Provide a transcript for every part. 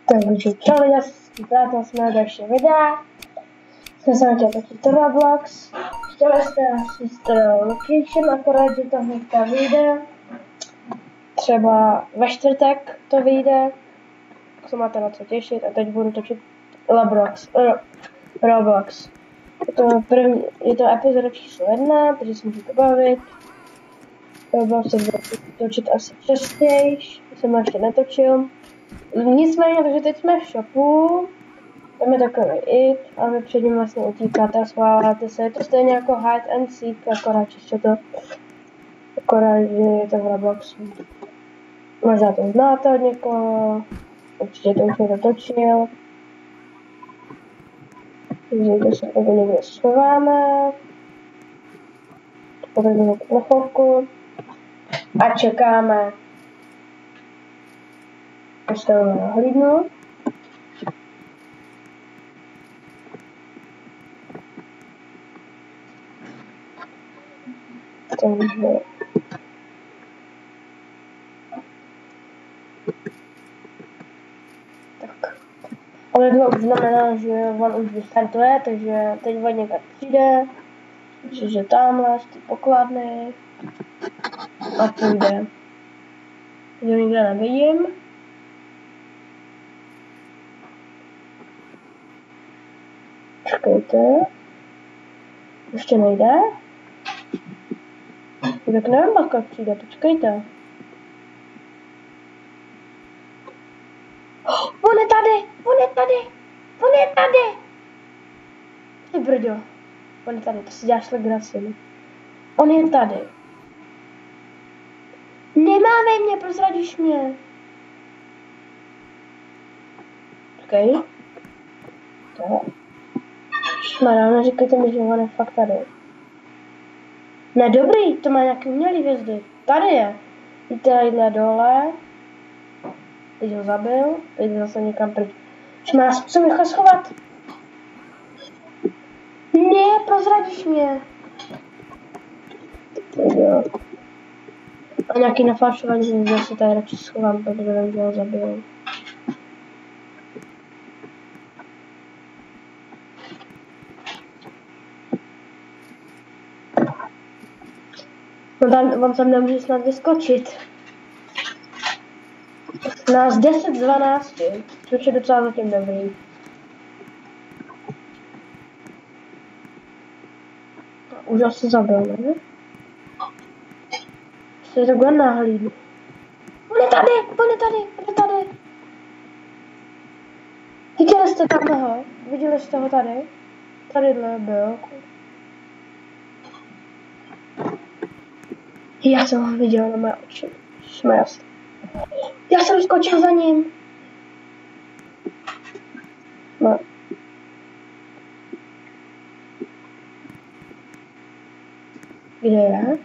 Takže čau, přátel, jsme další videa. Jsme se chtěli točit Roblox. Chtěli jste asi location, akorát, že to hnedka vyjde. Třeba ve čtvrtek to vyjde. Se máte na co těšit a teď budu točit Roblox. Je to epizoda číslo 1, takže se můžete bavit. Roblox se budu točit asi častěji, jsem ho ještě netočil. Nicméně, takže teď jsme v shopu, tam je takový it a vy před ním vlastně utíkáte a schováváte se. Je to stejně jako hide and seek, akorát čistě to, akorát, že je to v Robloxu. Možná to znáte od někoho, určitě to už někdo točil. Takže se tady někde schováme. Potřebujeme na chvilku a čekáme. Postavíme na hlídnu. Takže tak. Ale to už znamená, že on už vystartuje, takže teď od někde přijde. Že tamhle z té pokladny a půjde. Já nikde nevidím. Počkejte. Ještě nejde? Tak nevím, jak přijde, počkejte. On je tady! On je tady! On je tady! Ty brďo. On je tady, to si děláš legraci. On je tady. Nemávej mě, prozradíš mě. Počkej. To. Šmará, neříkejte mi, že on je fakt tady. Ne, dobrý, to má nějaký umělý hvězdy. Tady je. Jde tadyhle dole. Teď ho zabil, teď jde zase někam pryč. Šmará, co mi schovat? Ne, prozradíš mě. Jo. A nějaký nafalšovaný, že se tady radši schovám, protože vím, že ho zabil. No on tam nemůže snad vyskočit. Nás 10 z 12, což je docela zatím dobrý. Už asi zabil, ne? Se takhle nahlídnu. On je tady, on je tady, on je tady. Viděli jste tam ho? Viděli jste ho tady? Tadyhle byl. Já jsem ho viděl na mé oči. Jsme jasný. Já jsem skočil za ním. No. Kde je?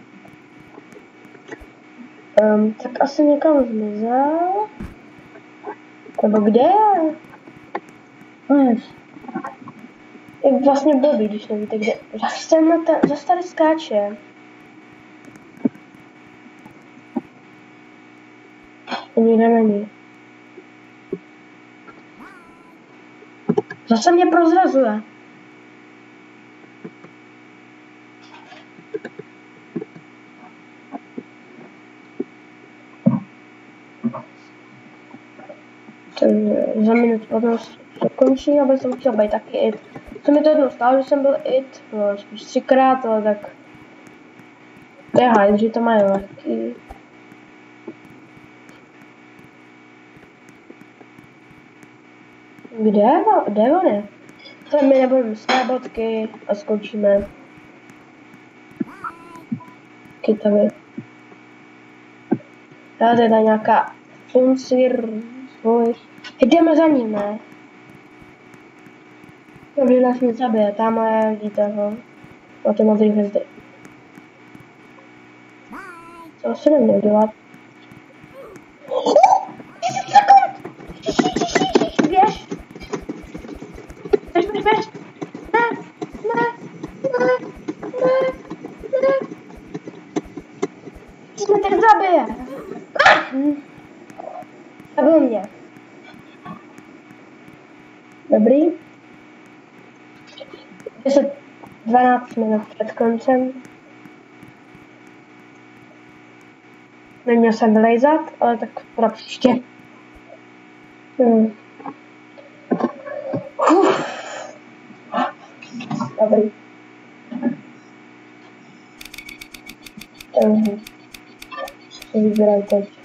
Tak asi někam zmizel. Nebo kde je? Jak vlastně blbý, když nevíte kde. Zase tady skáče. Nikde není. Zase mě prozrazuje. Takže za minutu potom to končí, aby jsem chtěl být taky it. Co mi to jednou stalo, že jsem byl it, no spíš 3krát, ale tak to je hajt, že to mají lehký. Kde on je? Tak my nebudeme své bodky a skončíme. Kytami. Tady je nějaká funcír. Jdeme za ním, ne? Dobře, nás mě zabije, tamhle vidíte ho. Na ty modrý hvězdy. Co asi neměl dělat? Běž! Běž! Ne! Ty mě teď zabije! Zabil mě. Dobrý. 12 minut před koncem. Neměl jsem vylejzat, ale tak pro příště. Dobrý. Takže se vybírám teď.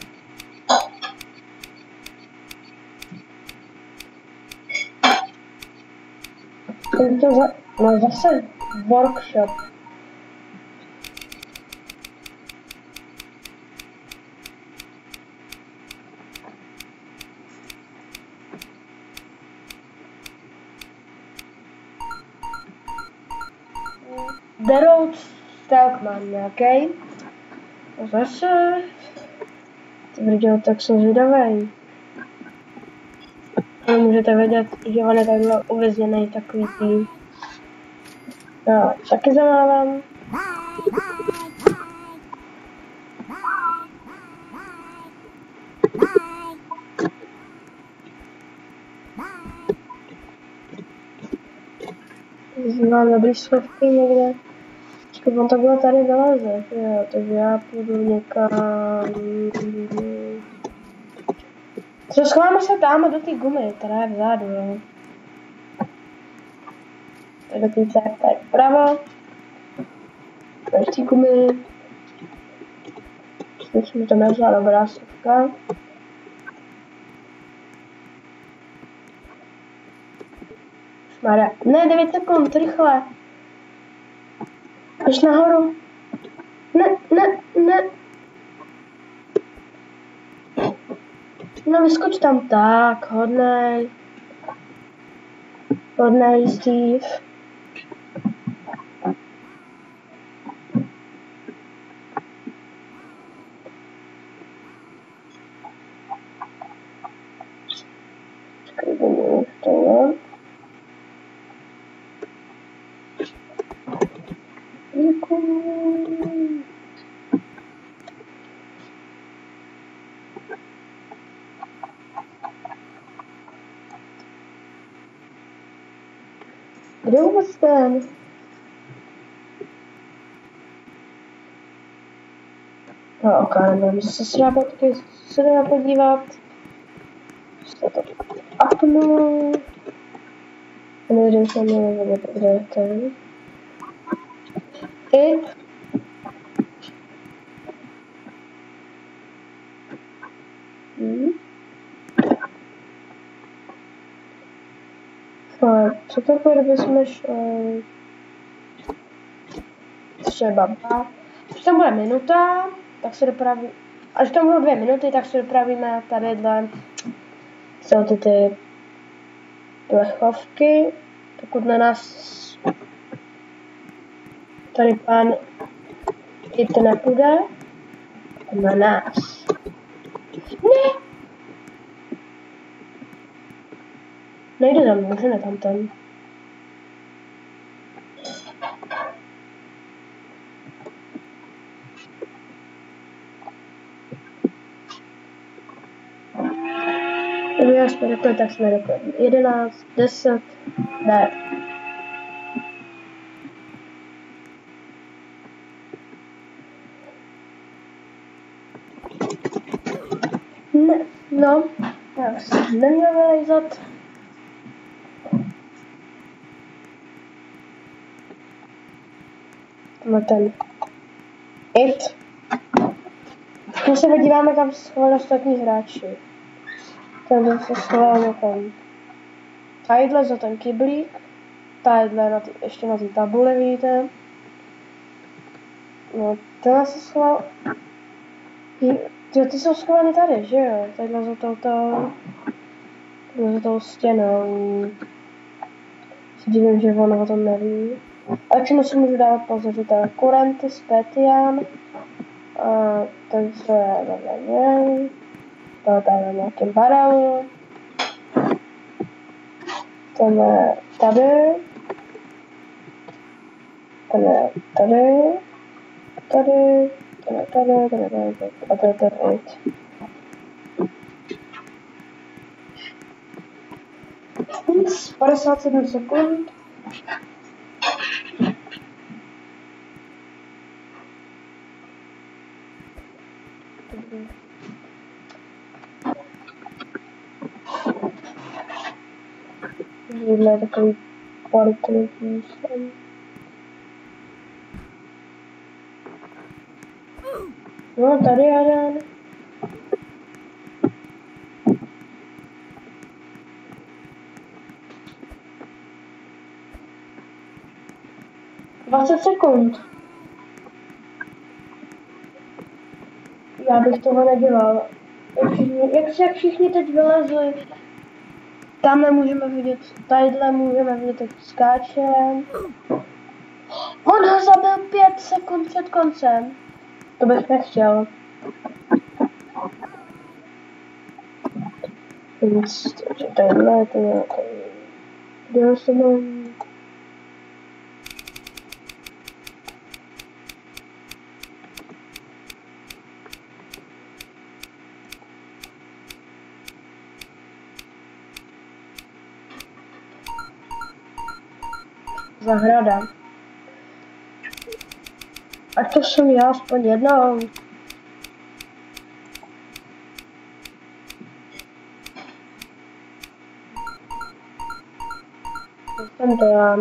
No zase workshop. The Road Stalkman nějaký. A zase. Ty viděl, tak jsem zvědavej. Můžete vědět, že on je takhle uvězněný takový tým. Já taky zamávám. Mám dobrý slovky někde. On takhle tady vyleze, jo, takže já půjdu někam. Co schováme se tam do té gumy, která je vzadu, jo. Tak do té tady vpravo. Tady v té gumy. Myslím, že to nezvá dobrá slovka. Šmarja. Ne, 9 sekund, rychle. Až nahoru. Ne. No vyskoč tam tak, hodnej. Hodnej, Steve. Skrivím to, jo. Kde vůbec ten? No ok, nevím, se dá potky, se dá podívat. Se to apnu. Nevím, že mě nevědět, kde je ten. It. Co takové, kdybychom šli třeba, až tam bude minuta, tak se dopraví, až tam budou 2 minuty, tak se dopravíme tadyhle, jsou ty plechovky, pokud na nás tady pán It nepůjde, na nás. Ne! Nejde tam, můžeme tam ten. Kdyby jsme řekli, tak jsme řekli 11, 10, ne. Ne, no, já jsem neměl vylejzat. No ten It. My se podíváme, kam se schovali ostatní hráči. Ten se schoval někam. Tadyhle za ten kyblík. Tadyhle ještě na té tabule, vidíte. No, ten se schoval. Ty jsou schovaný tady, že jo? Tadyhle za tou stěnou. Si divím, že on o tom neví. A k čemu si můžu dávat pozor, že to je Kurentis, Petian. Takže vedle něj. To je tady na nějakém barelu. Ten je tady. Ten je tady. Tady. Ten je tady. Ten je tady. A to je tady. 57 sekund. Tohle je takový parkourní sen. No, tady jeden. Dvacet sekund. Já bych toho nedělal. Jak všichni teď vylezli. Tamhle můžeme vidět, tadyhle můžeme vidět, jak skáče. On ho zabil 5 sekund před koncem. To bych nechtěl. Takže tadyhle, kde se mám... Zahrada. Ať to jsem já aspoň jednou. Jsem to já.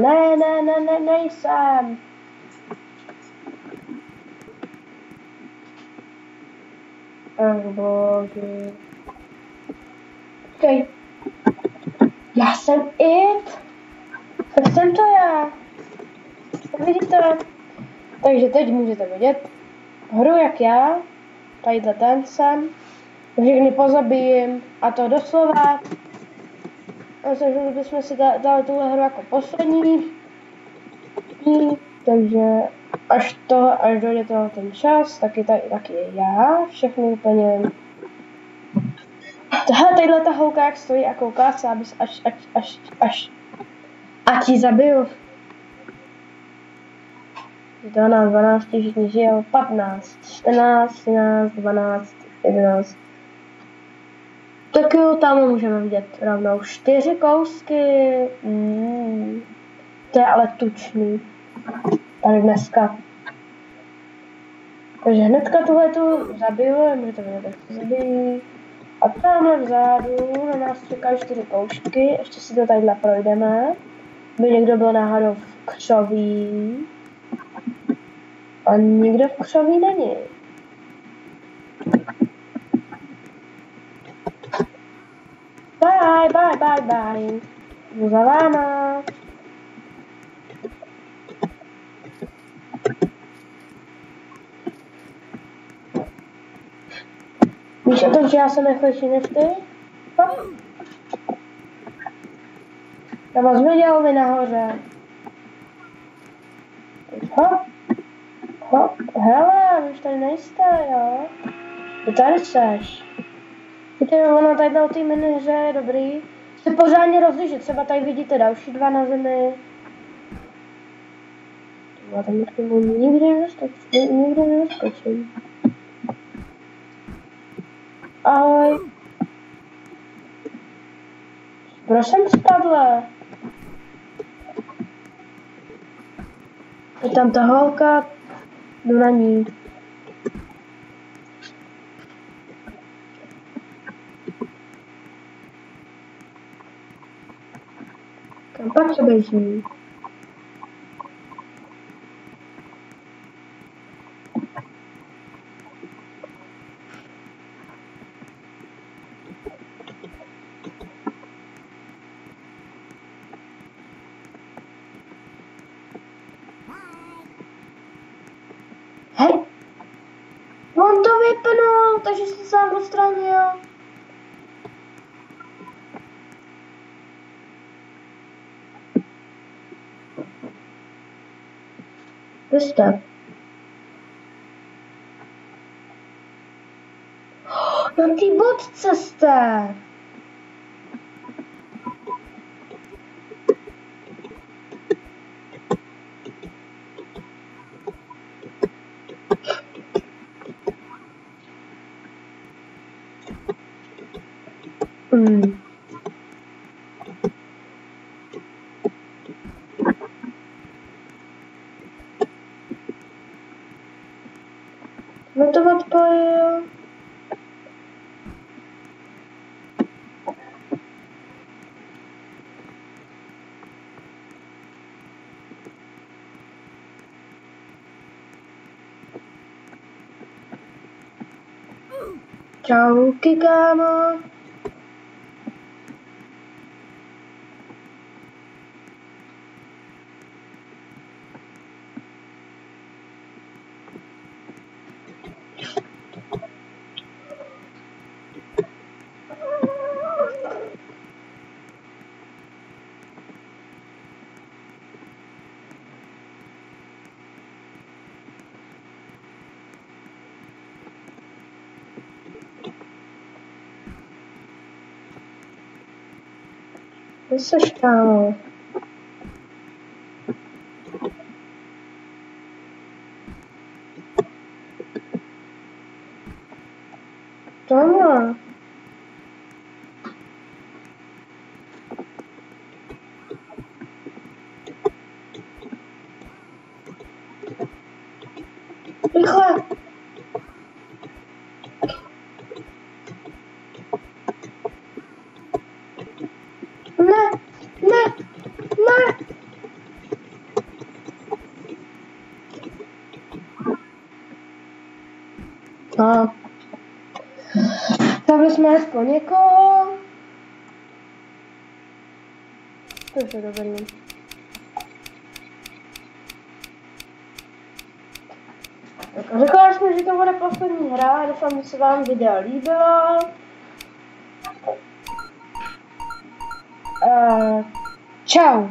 Nejsem. Ach bože. Počkej. Já jsem it. Tak jsem to já. Vidíte? Takže teď můžete vidět hru jak já. Tadyhle ten jsem. Všechny pozabijím. A to doslova. Myslím, že bychom si dali tuhle hru jako poslední. Takže až dojde toho ten čas, taky je já. Všechny úplně. Tadyhle ta holka jak stojí a kouká se, abys ať ji zabiju. 12, 12, všichni žijou, 15, 14, 13, 12, 11. Tak jo, tam můžeme vidět rovnou 4 kousky. To je ale tučný. Tady dneska. Takže hnedka tuhletu zabiju, můžete vidět, jak to zabijí. A tamhle vzadu na nás čekají 4 koušky, ještě si to tadyhle projdeme. By někdo byl náhodou v křoví. A nikdo v křoví není. Bye. Jdu za váma. Víš o tom, že já jsem rychlejší než ty? Já vás viděl vy nahoře. Hop, hele, vy už tady nejste, jo? Ty tady seš. Víte, ono tady o té minihře je dobrý. Se pořádně rozlišit, třeba tady vidíte další 2 na zemi. Já tam k tomu nikdy neskočím. Ahoj. Proč jsem spadla? Je tam ta holka, jdu na ní. Kam pak se běží? Hej! On to vypnul, takže se sám odstranil. Kde jste? Na té bodce jste. Čauky, kámo. Kde seš, kámo? Tohle. Rychle! Ne! Ne! Ne! No. Zabili jsme aspoň někoho. To je dobrý. Řekla jsem, že to bude poslední hra, doufám, že se vám video líbilo. Čau.